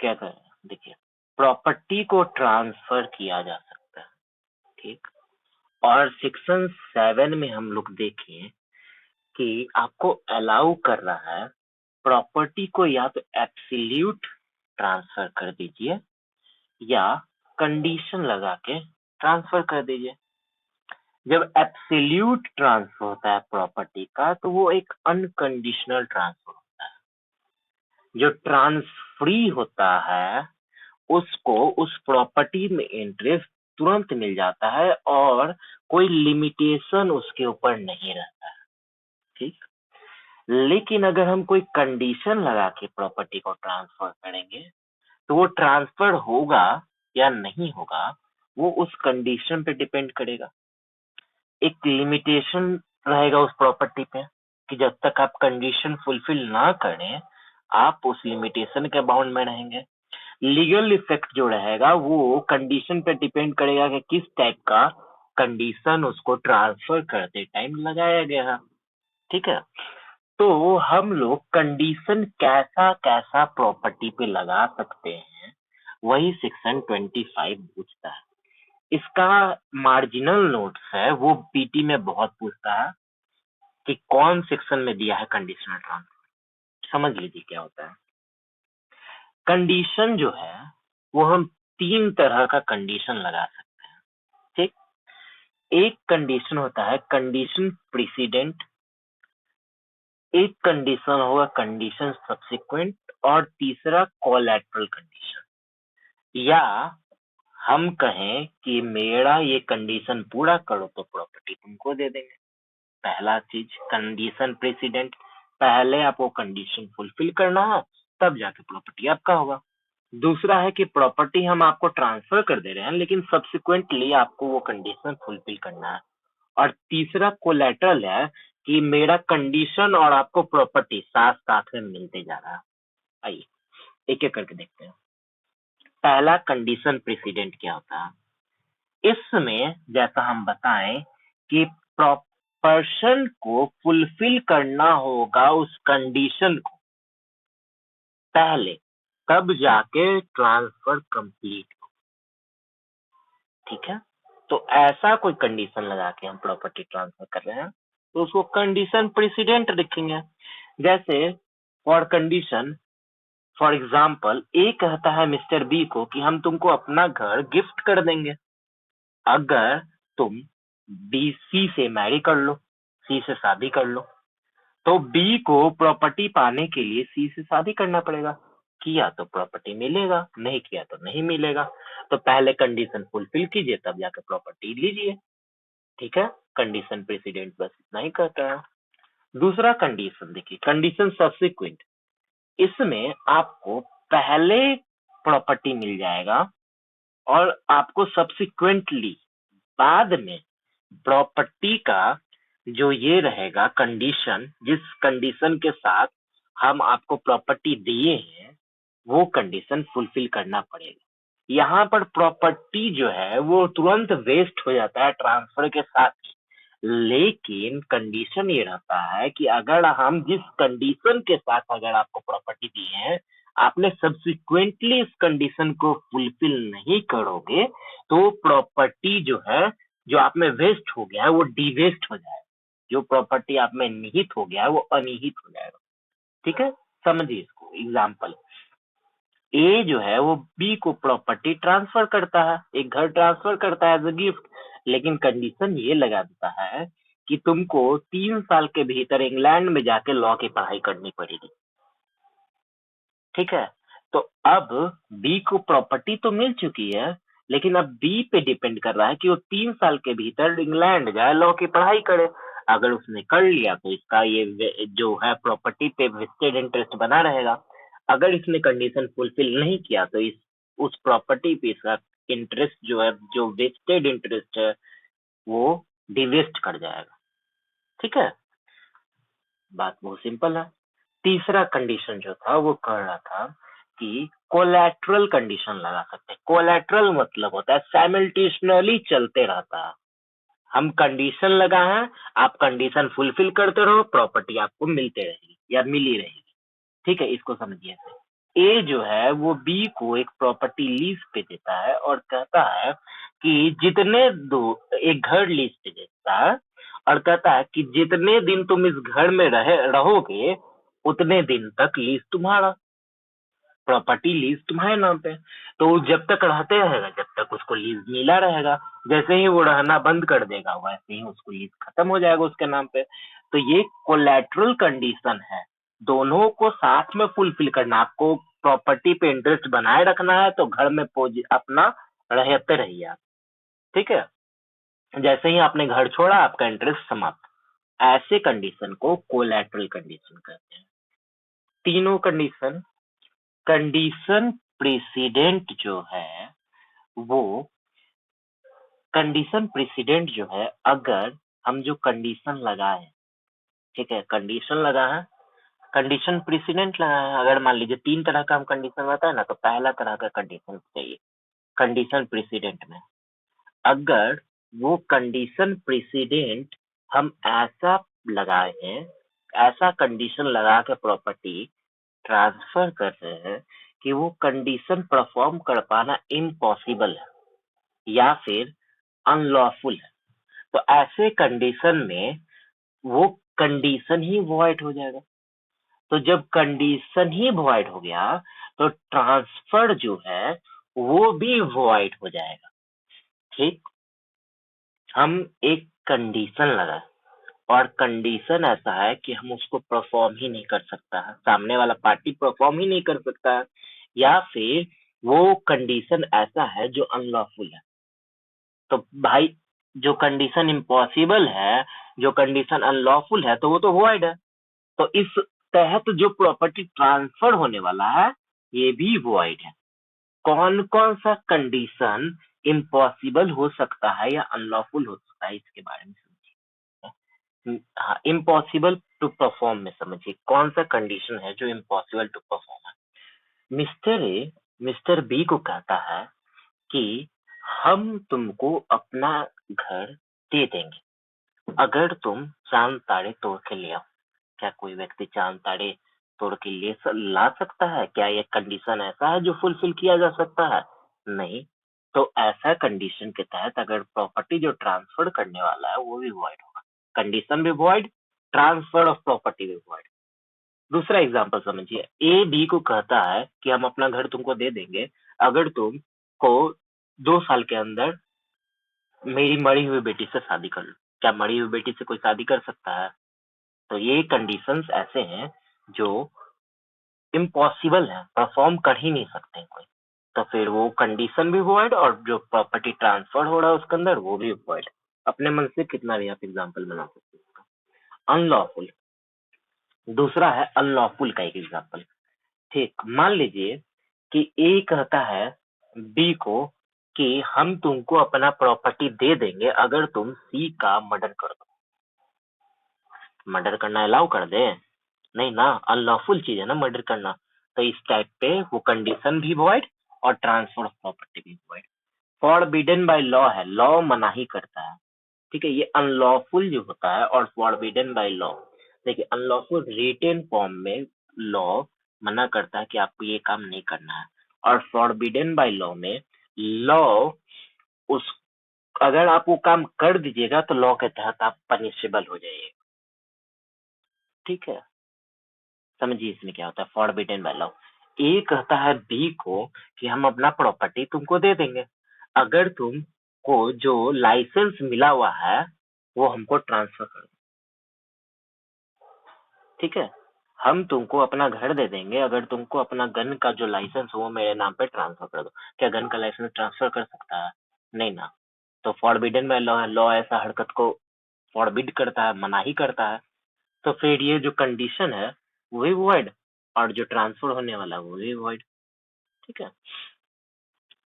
क्या करें, देखिए प्रॉपर्टी को ट्रांसफर किया जा सकता है, ठीक। और सेक्शन 7 में हम लोग देखें कि आपको अलाउ कर रहा है प्रॉपर्टी को या तो एब्सोल्यूट ट्रांसफर कर दीजिए या कंडीशन लगा के ट्रांसफर कर दीजिए। जब एब्सोल्यूट ट्रांसफर होता है प्रॉपर्टी का तो वो एक अनकंडीशनल ट्रांसफर होता है। जो ट्रांसफरी होता है उसको उस प्रॉपर्टी में इंटरेस्ट तुरंत मिल जाता है और कोई लिमिटेशन उसके ऊपर नहीं रहता है, ठीक। लेकिन अगर हम कोई कंडीशन लगा के प्रॉपर्टी को ट्रांसफर करेंगे तो वो ट्रांसफर होगा या नहीं होगा वो उस कंडीशन पे डिपेंड करेगा। एक लिमिटेशन रहेगा उस प्रॉपर्टी पे कि जब तक आप कंडीशन फुलफिल ना करें आप उस लिमिटेशन के बाउंड में रहेंगे। लीगल इफेक्ट जो रहेगा वो कंडीशन पे डिपेंड करेगा कि किस टाइप का कंडीशन उसको ट्रांसफर करते टाइम लगाया गया है, ठीक है। तो हम लोग कंडीशन कैसा कैसा प्रॉपर्टी पे लगा सकते हैं वही सेक्शन 25 पूछता है। इसका मार्जिनल नोट्स है वो पीटी में बहुत पूछता है कि कौन सेक्शन में दिया है कंडीशनल ट्रांसफर। समझ लीजिए क्या होता है। कंडीशन जो है वो हम 3 तरह का कंडीशन लगा सकते हैं, ठीक। एक कंडीशन होता है कंडीशन प्रेसिडेंट, एक कंडीशन होगा कंडीशन सब्सिक्वेंट और तीसरा कोलैटरल कंडीशन। या हम कहें कि मेरा ये कंडीशन पूरा करो तो प्रॉपर्टी तुमको दे देंगे। पहला चीज कंडीशन प्रेसिडेंट, पहले आपको कंडीशन फुलफिल करना है तब जाके प्रॉपर्टी आपका होगा। दूसरा है कि प्रॉपर्टी हम आपको ट्रांसफर कर दे रहे हैं लेकिन सब्सिक्वेंटली आपको वो कंडीशन फुलफिल करना है। और तीसरा कोलैटरल है कि मेरा कंडीशन और आपको प्रॉपर्टी साथ साथ में मिलते जा रहा है। आइए एक एक करके देखते हैं। पहला कंडीशन प्रेसिडेंट क्या होता है। इसमें जैसा हम बताएं कि पर्सन को फुलफिल करना होगा उस कंडीशन को पहले तब जाके ट्रांसफर कंप्लीट हो, ठीक है। तो ऐसा कोई कंडीशन लगा के हम प्रॉपर्टी ट्रांसफर कर रहे हैं तो उसको कंडीशन प्रेसिडेंट लिखेंगे। जैसे फॉर कंडीशन फॉर एग्जाम्पल ए कहता है मिस्टर बी को कि हम तुमको अपना घर गिफ्ट कर देंगे अगर तुम बी सी से मैरी कर लो, सी से शादी कर लो। तो बी को प्रॉपर्टी पाने के लिए सी से शादी करना पड़ेगा। किया तो प्रॉपर्टी मिलेगा, नहीं किया तो नहीं मिलेगा। तो पहले कंडीशन फुलफिल कीजिए तब जाकर प्रॉपर्टी लीजिए, ठीक है। कंडीशन प्रेसिडेंट बस इतना ही कहता है। दूसरा कंडीशन देखिए कंडीशन सब्सिक्वेंट। इसमें आपको पहले प्रॉपर्टी मिल जाएगा और आपको सब्सिक्वेंटली बाद में प्रॉपर्टी का जो ये रहेगा कंडीशन, जिस कंडीशन के साथ हम आपको प्रॉपर्टी दिए हैं वो कंडीशन फुलफिल करना पड़ेगा। यहाँ पर प्रॉपर्टी जो है वो तुरंत वेस्ट हो जाता है ट्रांसफर के साथ ही। लेकिन कंडीशन ये रहता है कि अगर हम जिस कंडीशन के साथ अगर आपको प्रॉपर्टी दी है आपने सब्सिक्वेंटली इस कंडीशन को फुलफिल नहीं करोगे तो प्रॉपर्टी जो है जो आप में वेस्ट हो गया है वो डिवेस्ट हो जाएगा। जो प्रॉपर्टी आप में निहित हो गया है वो अनिहित हो जाएगा, ठीक है। समझिए इसको। एग्जाम्पल ए जो है वो बी को प्रॉपर्टी ट्रांसफर करता है, एक घर ट्रांसफर करता है एज अ गिफ्ट। लेकिन कंडीशन ये लगा देता है कि तुमको 3 साल के भीतर इंग्लैंड में जाके लॉ की पढ़ाई करनी पड़ेगी, ठीक है। तो अब बी को प्रॉपर्टी तो मिल चुकी है लेकिन अब बी पे डिपेंड कर रहा है कि वो 3 साल के भीतर इंग्लैंड जाए लॉ की पढ़ाई करे। अगर उसने कर लिया तो इसका ये जो है प्रॉपर्टी पे वेस्टेड इंटरेस्ट बना रहेगा। अगर इसने कंडीशन फुलफिल नहीं किया तो इस उस प्रॉपर्टी पे इसका इंटरेस्ट जो है जो वेस्टेड इंटरेस्ट है वो डिवेस्ट कर जाएगा, ठीक है। बात बहुत सिंपल है। तीसरा कंडीशन जो था वो कह रहा था कि कोलैटरल कंडीशन लगा सकते हैं। कोलैटरल मतलब होता है साइमल्टेनियसली चलते रहता है। हम कंडीशन लगा है, आप कंडीशन फुलफिल करते रहो प्रॉपर्टी आपको मिलते रहेगी या मिली रहेगी, ठीक है। इसको समझिए। ए जो है वो बी को एक प्रॉपर्टी लीज पे देता है और कहता है कि एक घर लीज पे देता है और कहता है कि जितने दिन तुम इस घर में रहोगे उतने दिन तक लीज तुम्हारा, प्रॉपर्टी लीज तुम्हारे नाम पे। तो वो जब तक रहते रहेगा जब तक उसको लीज मिला रहेगा, जैसे ही वो रहना बंद कर देगा वैसे ही उसको लीज खत्म हो जाएगा उसके नाम पे। तो ये कोलैटरल कंडीशन है, दोनों को साथ में फुलफिल करना। आपको प्रॉपर्टी पे इंटरेस्ट बनाए रखना है तो घर में अपना रहते रहिए आप, ठीक है। जैसे ही आपने घर छोड़ा आपका इंटरेस्ट समाप्त। ऐसे कंडीशन को कोलैटरल कंडीशन कहते हैं। तीनों कंडीशन, कंडीशन प्रेसिडेंट जो है वो, कंडीशन प्रेसिडेंट जो है, अगर हम जो कंडीशन लगाए, ठीक है, कंडीशन लगा है, कंडीशन प्रेसिडेंट लगा है। अगर मान लीजिए 3 तरह का हम कंडीशन रहता है ना, तो पहला तरह का कंडीशन चाहिए कंडीशन प्रेसिडेंट में। अगर वो कंडीशन प्रेसिडेंट हम ऐसा लगाए हैं, ऐसा कंडीशन लगा के प्रॉपर्टी ट्रांसफर कर रहे हैं कि वो कंडीशन परफॉर्म कर पाना इम्पॉसिबल है या फिर अनलॉफुल है, तो ऐसे कंडीशन में वो कंडीशन ही वॉइड हो जाएगा। तो जब कंडीशन ही वॉइड हो गया तो ट्रांसफर जो है वो भी वॉइड हो जाएगा। ठीक, हम एक कंडीशन लगाए और कंडीशन ऐसा है कि हम उसको परफॉर्म ही नहीं कर सकता है, सामने वाला पार्टी परफॉर्म ही नहीं कर सकता है, या फिर वो कंडीशन ऐसा है जो अनलॉफुल है। तो भाई जो कंडीशन इम्पॉसिबल है, जो कंडीशन अनलॉफुल है, तो वो तो वॉइड है। तो इस तहत जो प्रॉपर्टी ट्रांसफर होने वाला है ये भी वॉइड है। कौन कौन सा कंडीशन इम्पॉसिबल हो सकता है या अनलॉफुल हो सकता है इसके बारे में समझिए। हाँ, इम्पॉसिबल टू परफॉर्म में समझिए कौन सा कंडीशन है जो इम्पॉसिबल टू परफॉर्म है। मिस्टर ए मिस्टर बी को कहता है कि हम तुमको अपना घर दे देंगे अगर तुम चांद तारे तोड़ के ले आओ। क्या कोई व्यक्ति चांद तारे तोड़ के ला सकता है? क्या ये कंडीशन ऐसा है जो फुलफिल किया जा सकता है? नहीं। तो ऐसा कंडीशन के तहत अगर प्रॉपर्टी जो ट्रांसफर करने वाला है वो भी वॉइड होगा, कंडीशन भी वॉइड, ट्रांसफर ऑफ प्रॉपर्टी भी वॉइड। दूसरा एग्जांपल समझिए, ए बी को कहता है कि हम अपना घर तुमको दे देंगे अगर तुम को 2 साल के अंदर मेरी मरी हुई बेटी से शादी कर लो। क्या मरी हुई बेटी से कोई शादी कर सकता है? तो ये कंडीशंस ऐसे हैं जो इम्पॉसिबल है, परफॉर्म कर ही नहीं सकते कोई। तो फिर वो कंडीशन भी वॉइड और जो प्रॉपर्टी ट्रांसफर हो रहा है उसके अंदर वो भी वॉइड। अपने मन से कितना भी आप एग्जांपल बना सकते हैं। अनलॉफुल, दूसरा है अनलॉफुल का एक एग्जांपल। ठीक, मान लीजिए कि ए कहता है बी को कि हम तुमको अपना प्रॉपर्टी दे देंगे अगर तुम सी का मर्डर कर दो। मर्डर करना अलाउ कर दे? नहीं ना, अनलॉफुल चीज है ना मर्डर करना। तो इस टाइप पे वो कंडीशन भी वॉइड और ट्रांसफर ऑफ प्रॉपर्टी भी वॉइड। फॉरबिडन बाय लॉ है, लॉ मनाही करता है, ठीक है। ये अनलॉफुल जो होता है और फॉरबिडन बाय लॉ, देखिए अनलॉफुल रिटेन फॉर्म में लॉ मना करता है कि आपको ये काम नहीं करना है, और फॉरबिडन बाय लॉ में लॉ उस अगर आप वो काम कर दीजिएगा तो लॉ के तहत आप पनिशेबल हो जाइए, ठीक है। समझिए इसमें क्या होता है फॉरबिडन बाय लॉ। ए कहता है बी को कि हम अपना प्रॉपर्टी तुमको दे देंगे अगर तुमको जो लाइसेंस मिला हुआ है वो हमको ट्रांसफर कर दो, ठीक है। हम तुमको अपना घर दे देंगे अगर तुमको अपना गन का जो लाइसेंस हो वो मेरे नाम पे ट्रांसफर कर दो। क्या गन का लाइसेंस ट्रांसफर कर सकता है? नहीं ना। तो फॉरबिडन बाय लॉ है, लॉ ऐसा हरकत को फॉरबिड करता है, मनाही करता है। तो फिर ये जो कंडीशन है वो भी वॉइड और जो ट्रांसफर होने वाला है वो भी वॉइड, ठीक है।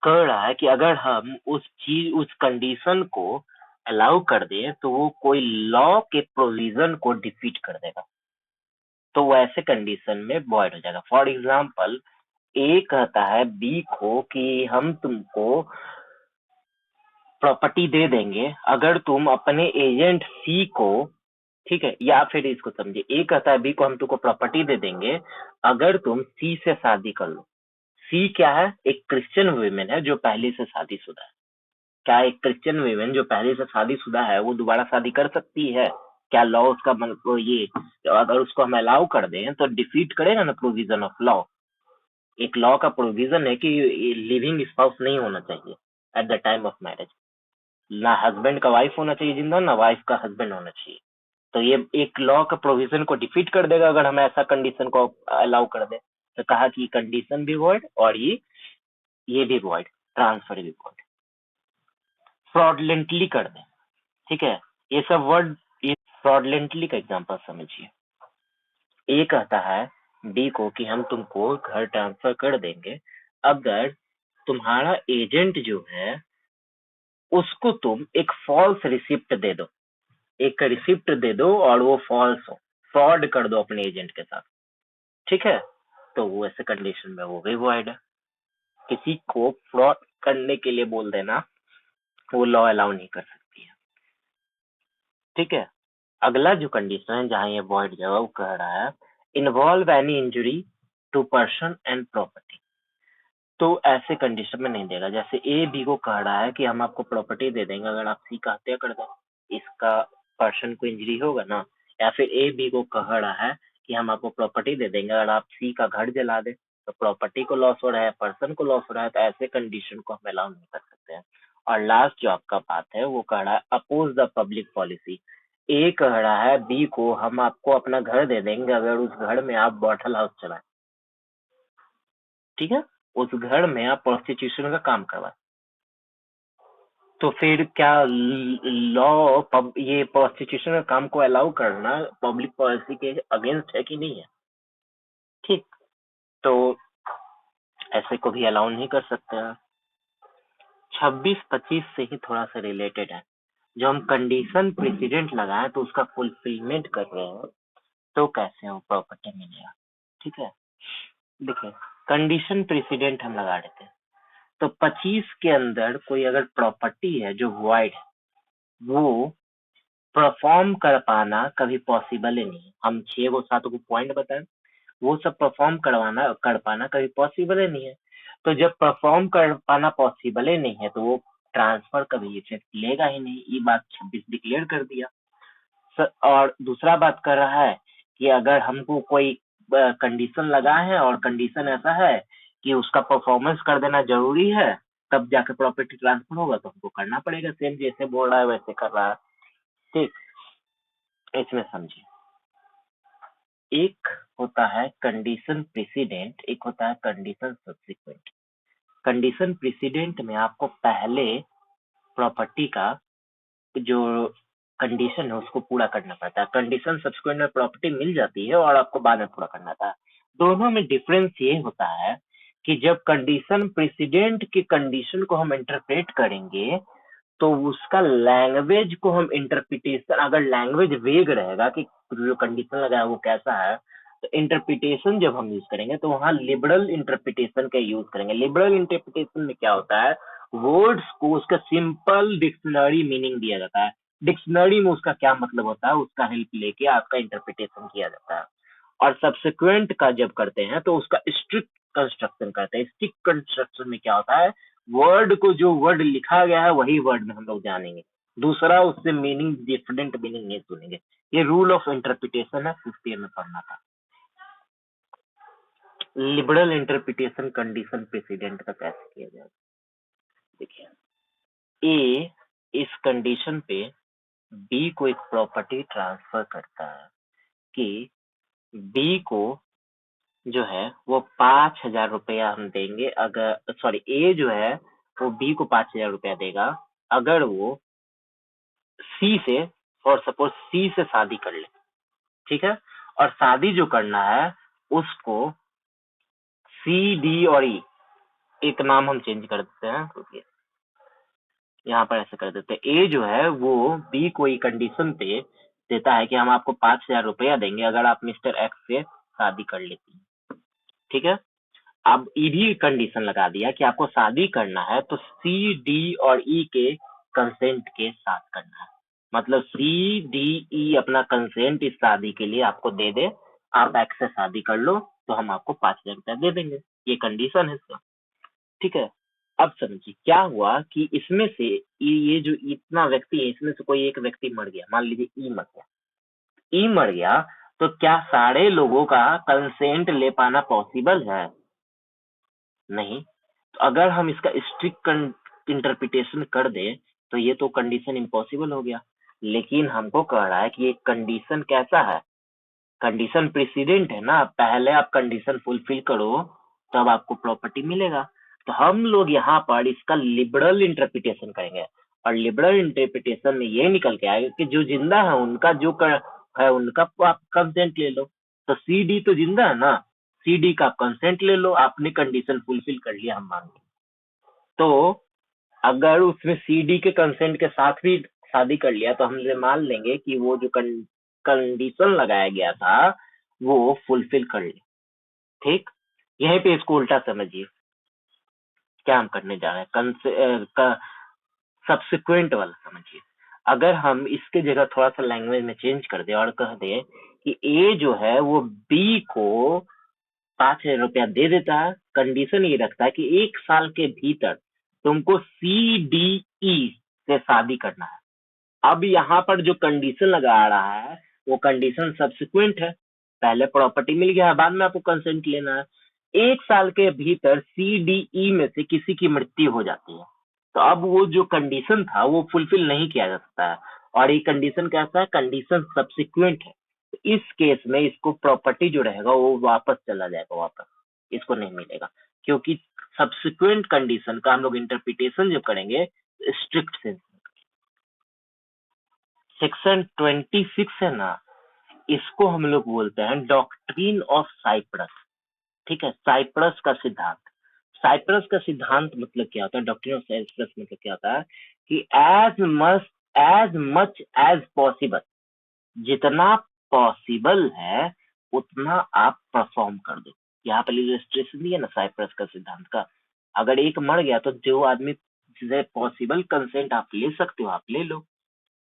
कह रहा है कि अगर हम उस कंडीशन को अलाउ कर दें तो वो कोई लॉ के प्रोविजन को डिफीट कर देगा, तो वो ऐसे कंडीशन में वॉइड हो जाएगा। फॉर एग्जाम्पल, ए कहता है बी को कि हम तुमको प्रॉपर्टी दे देंगे अगर तुम अपने एजेंट सी को, ठीक है, या फिर इसको समझिए, ए कहता है बी को हम तुमको प्रॉपर्टी दे देंगे अगर तुम सी से शादी कर लो। सी क्या है? एक क्रिश्चियन वुमेन है जो पहले से शादीशुदा है। क्या एक क्रिश्चियन वुमेन जो पहले से शादीशुदा है वो दोबारा शादी कर सकती है? क्या लॉ उसका ये अगर उसको हम अलाउ कर दें तो डिफीट करेगा ना प्रोविजन ऑफ लॉ। एक लॉ का प्रोविजन है कि लिविंग स्पाउस नहीं होना चाहिए at the time of marriage. ना हस्बैंड का वाइफ होना चाहिए जिंदा, ना वाइफ का हस्बैंड होना चाहिए। तो ये एक लॉ का प्रोविजन को डिफीट कर देगा अगर हम ऐसा कंडीशन को अलाउ कर दें। तो कहा कि कंडीशन भी वॉइड और ये भी वॉइड, ट्रांसफर भी वॉइड। फ्रॉडलेंटली कर दें, ठीक है, ये सब वर्ड। ये फ्रॉडलेंटली का एग्जांपल समझिए। ए कहता है बी को कि हम तुमको घर ट्रांसफर कर देंगे अगर तुम्हारा एजेंट जो है उसको तुम एक फॉल्स रिसिप्ट दे दो, एक रिसिप्ट दे दो और वो फॉल्स हो, फ्रॉड कर दो अपने एजेंट के साथ, ठीक है। तो वो ऐसे कंडीशन में वो भी वॉइड है। किसी को फ्रॉड करने के लिए बोल देना वो लॉ अलाउ नहीं कर सकती है, ठीक है। अगला जो कंडीशन है जहां ये वॉइड जो है वो कह रहा है involve any injury to person and property. तो ऐसे कंडीशन में नहीं देगा। जैसे ए बी को कह रहा है कि हम आपको प्रॉपर्टी दे देंगे अगर आप सी का हत्या कर दो, इसका पर्सन को इंजरी होगा ना। या फिर ए बी को कह रहा है कि हम आपको प्रॉपर्टी दे देंगे अगर आप सी का घर जला दे, तो प्रॉपर्टी को लॉस हो रहा है, पर्सन को लॉस हो रहा है, तो ऐसे कंडीशन को हम अलाउ नहीं कर सकते हैं। और लास्ट जो आपका बात है वो कह रहा है अपोज द पब्लिक पॉलिसी। ए कह रहा है बी को हम आपको अपना घर दे देंगे अगर उस घर में आप बॉटल हाउस चलाए, ठीक है, उस घर में आप प्रोस्टिट्यूशन का काम करवाए। तो फिर क्या लॉ ये प्रोस्टिट्यूशन का काम को अलाउ करना पब्लिक पॉलिसी के अगेंस्ट है कि नहीं है? ठीक, तो ऐसे को भी अलाउ नहीं कर सकते हैं। 26-25 से ही थोड़ा सा रिलेटेड है। जो हम कंडीशन प्रेसिडेंट लगाए तो उसका फुलफिलमेंट कर रहे हैं तो कैसे वो प्रॉपर्टी मिलेगा, ठीक है। देखिए, कंडीशन प्रेसिडेंट हम लगा देते हैं तो 25 के अंदर कोई अगर प्रॉपर्टी है जो वॉइड है वो परफॉर्म कर पाना कभी पॉसिबल ही नहीं है। हम 6 को 7 को पॉइंट बताएं, वो सब परफॉर्म कर पाना कभी पॉसिबल ही नहीं है। तो जब परफॉर्म कर पाना पॉसिबल ही नहीं है तो वो ट्रांसफर कभी इफेक्ट लेगा ही नहीं। ये बात 26 डिक्लेयर कर दिया। और दूसरा बात कर रहा है कि अगर हमको कोई कंडीशन लगा है और कंडीशन ऐसा है कि उसका परफॉर्मेंस कर देना जरूरी है तब जाके प्रॉपर्टी ट्रांसफर होगा तो हमको करना पड़ेगा। सेम जैसे बोल रहा है वैसे कर रहा है, ठीक। इसमें समझिए, एक होता है कंडीशन प्रेसिडेंट, एक होता है कंडीशन सब्सिक्वेंट। कंडीशन प्रेसिडेंट में आपको पहले प्रॉपर्टी का जो कंडीशन है उसको पूरा करना पड़ता है। कंडीशन सब्सिक्वेंट में प्रॉपर्टी मिल जाती है और आपको बाद में पूरा करना था। दोनों में डिफरेंस ये होता है कि जब कंडीशन प्रेसिडेंट की कंडीशन को हम इंटरप्रेट करेंगे तो उसका लैंग्वेज को हम इंटरप्रिटेशन, अगर लैंग्वेज वेग रहेगा कि जो कंडीशन लगा है वो कैसा है, तो इंटरप्रिटेशन जब हम यूज करेंगे तो वहां लिबरल इंटरप्रिटेशन का यूज करेंगे। लिबरल इंटरप्रिटेशन में क्या होता है, वर्ड्स को उसका सिंपल डिक्शनरी मीनिंग दिया जाता है। डिक्शनरी में उसका क्या मतलब होता है उसका हेल्प लेके आपका इंटरप्रिटेशन किया जाता है। और सब्सिक्वेंट का जब करते हैं तो उसका स्ट्रिक्ट कंस्ट्रक्शन करते हैं। स्ट्रिक्ट कंस्ट्रक्शन में क्या होता है, वर्ड को जो वर्ड लिखा गया है वही वर्ड में हम लोग जानेंगे, दूसरा उससे मीनिंग डिफरेंट मीनिंग नहीं सुनेंगे। ये रूल ऑफ इंटरप्रिटेशन है, 50 में पढ़ना था। लिबरल इंटरप्रिटेशन कंडीशन प्रेसिडेंट का कैसे किया जाए, देखिए, ए इस कंडीशन पे बी को एक प्रॉपर्टी ट्रांसफर करता है कि बी को जो है वो 5,000 रुपया हम देंगे अगर, सॉरी, ए जो है वो बी को 5,000 रुपया देगा अगर वो सी से, और सपोज सी से शादी कर ले, ठीक है। और शादी जो करना है उसको सी डी और ई, एक नाम हम चेंज कर देते हैं, रुकिए, यहाँ पर ऐसे कर देते हैं। ए जो है वो बी को कंडीशन पे देता है कि हम आपको 5,000 रुपया देंगे अगर आप मिस्टर एक्स से शादी कर लेती हैं, ठीक है। अब ई भी कंडीशन लगा दिया कि आपको शादी करना है तो सी डी और ई के कंसेंट के साथ करना है। मतलब सी डी ई अपना कंसेंट इस शादी के लिए आपको दे दे, आप एक्स से शादी कर लो तो हम आपको 5,000 रुपया दे देंगे, ये कंडीशन है इसका। ठीक है, अब समझिए क्या हुआ कि इसमें से ये जो इतना व्यक्ति है इसमें से कोई एक व्यक्ति मर गया, मान लीजिए ई मर गया, ई मर गया, तो क्या सारे लोगों का कंसेंट ले पाना पॉसिबल है? नहीं। तो अगर हम इसका स्ट्रिक्ट इंटरप्रिटेशन कर दे तो ये तो कंडीशन इम्पॉसिबल हो गया, लेकिन हमको कह रहा है कि ये कंडीशन कैसा है, कंडीशन प्रेसिडेंट है ना, पहले आप कंडीशन फुलफिल करो तब आपको प्रॉपर्टी मिलेगा। तो हम लोग यहाँ पर इसका लिबरल इंटरप्रिटेशन करेंगे, और लिबरल इंटरप्रिटेशन में ये निकल के आएगा कि जो जिंदा है उनका जो है उनका आप कंसेंट ले लो। तो सी डी तो जिंदा है ना, सी डी का कंसेंट ले लो, आपने कंडीशन फुलफिल कर लिया हम मान लो। तो अगर उसने सी डी के कंसेंट के साथ भी शादी कर लिया तो हम ये मान लेंगे कि वो जो कंडीशन लगाया गया था वो फुलफिल कर ले। ठीक, यहीं पे इसको उल्टा समझिए, क्या हम करने जा रहे हैं, सब्सिक्वेंट वाला समझिए। अगर हम इसके जगह थोड़ा सा लैंग्वेज में चेंज कर दे और कह दे कि ए जो है वो बी को 5,000 रुपया दे देता है, कंडीशन ये रखता है कि 1 साल के भीतर तुमको सी डी ई से शादी करना है। अब यहाँ पर जो कंडीशन लगा रहा है वो कंडीशन सब्सिक्वेंट है, पहले प्रॉपर्टी मिल गया है, बाद में आपको कंसेंट लेना है। 1 साल के भीतर सी डी ई में से किसी की मृत्यु हो जाती है, तो अब वो जो कंडीशन था वो फुलफिल नहीं किया जा सकता है, और ये कंडीशन कैसा है, कंडीशन सब्सिक्वेंट है। तो इस केस में इसको प्रॉपर्टी जो रहेगा वो वापस चला जाएगा, वापस इसको नहीं मिलेगा, क्योंकि सब्सिक्वेंट कंडीशन का हम लोग इंटरप्रिटेशन जब करेंगे स्ट्रिक्ट सेंस। सेक्शन 26 है ना, इसको हम लोग बोलते हैं डॉक्ट्रिन ऑफ साइप्रस। ठीक है, साइप्रस का सिद्धांत। साइप्रस का सिद्धांत मतलब क्या होता है, डॉक्ट्रिन ऑफ साइप्रस मतलब क्या होता है कि एज मच एज पॉसिबल, जितना पॉसिबल है उतना आप परफॉर्म कर दो। यहाँ पर इलस्ट्रेशन दिया ना साइप्रस का सिद्धांत का, अगर एक मर गया तो जो आदमी जिसे पॉसिबल कंसेंट आप ले सकते हो आप ले लो।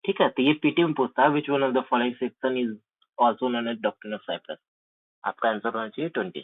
ठीक है, तो ये पीटी में पूछता है which one of the following section is also known as doctrine of cypres. आपका आंसर होना चाहिए 26।